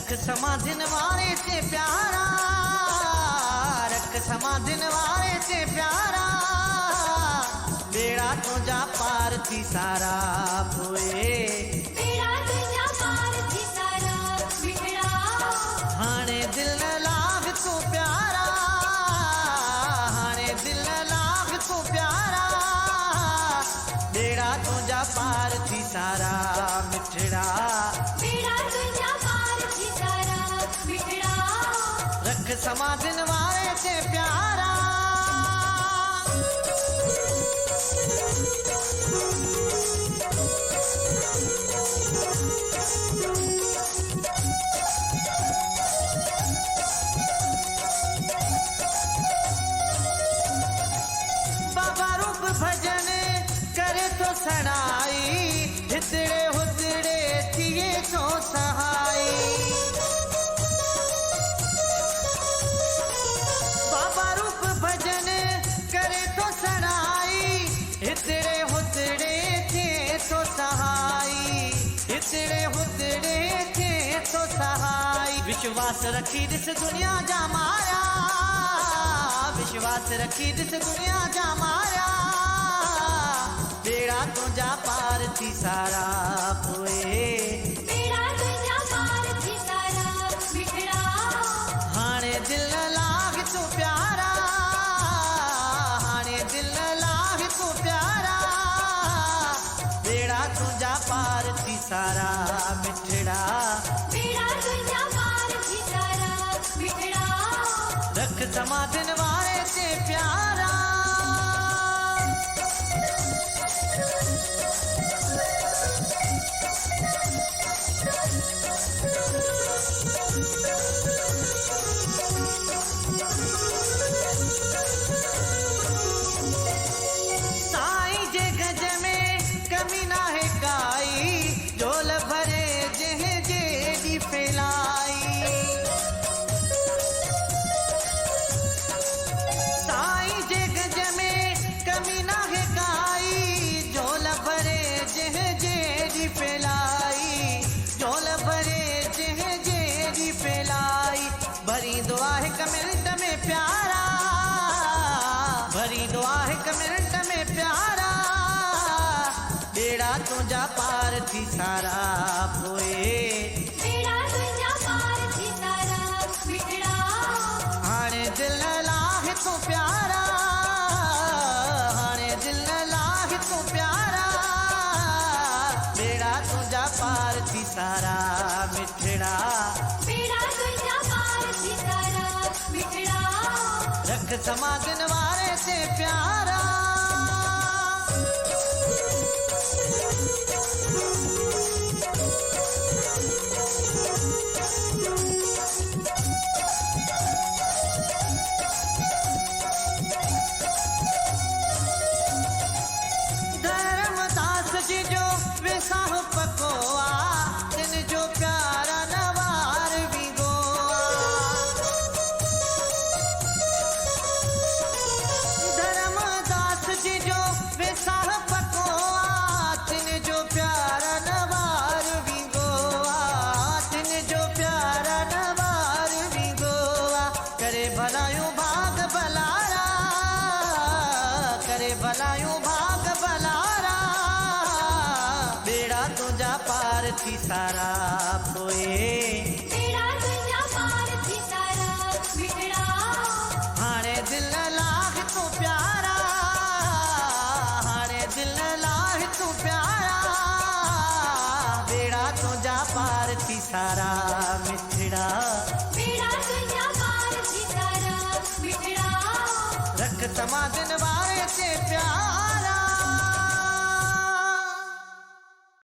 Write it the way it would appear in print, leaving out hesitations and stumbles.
रख समाधिन वारे से प्यारा, रख समाधिन वारे से प्यारा, बेड़ा तुझा पार थी सारा पोए, बेड़ा तुझा पार थी सारा बिगड़ा। हाणे दिल न लाग तू प्यारा, हाणे दिल न लाग तू प्यारा, बेड़ा तुझा पार थी सारा मिठड़ा, बेड़ा तुझा पार थी सारा बिगड़ा। रख समाधिन वारे से प्यारा। बाबा रूप भजन करे तो सणाई, हितड़े हुतड़े थिए तो सहाई। बाबा रूप भजन करे तो सणाई, हितड़े हुतड़े थिए तो सहाई, हितड़े हुतड़े थिए तो सहाई। विश्वास रखी दिस दुनिया जा माया, विश्वास रखी दिस दुनिया जा माया, बेड़ा तुझा पार थी सारा पोए, बेड़ा तुझा पार थी सारा बिगड़ा। हाणे दिल न लाग तू प्यारा, हाणे दिल न लाग तू प्यारा, बेड़ा तुझा पार थी सारा मिठड़ा, बेड़ा तुझा पार थी सारा बिगड़ा। रख समाधिन वारे से प्यारा। साईं जे गज में कमी ना है काई, झोल भरे जह जेडी फैलाई। साईं जे गज में कमी ना है काई, झोल भरे जह जेडी फैलाई, झोल भरे जह जेडी फैलाई। भरी दुआ है कमिनट में प्यारा, भरी दुआ है कमिनट में प्यारा, बेड़ा तुझा पार थी सारा पोए, बेड़ा तुझा पार थी सारा बिगड़ा। हाणे दिल न लाग तू प्यारा, हाणे दिल न लाग तू प्यारा, बेड़ा तुझा पार थी सारा मिठड़ा, बेड़ा तुझा पार थी सारा बिगड़ा। रख समाधिन वारे से प्यारा। धर्मदास जी जो विसाह पकोआ, तिन जो प्यारा नवार भी गोआ। धर्मदास जी जो विसाह पकोआ, तिन जो प्यारा नवार भी गोआ, तिन जो प्यारा नवार भी गोआ। करे भलायूं भाग भलारा, करे भलायूं भाग भलारा, बेड़ा तुझा पार थी सारा पोए, बेड़ा तुझा पार थी सारा बिगड़ा। हाणे दिल न लाग तू प्यारा, हाणे दिल न लाग तू प्यारा, बेड़ा तुझा पार थी सारा मिठड़ा, बेड़ा तुझा पार थी सारा बिगड़ा। रख समाधिन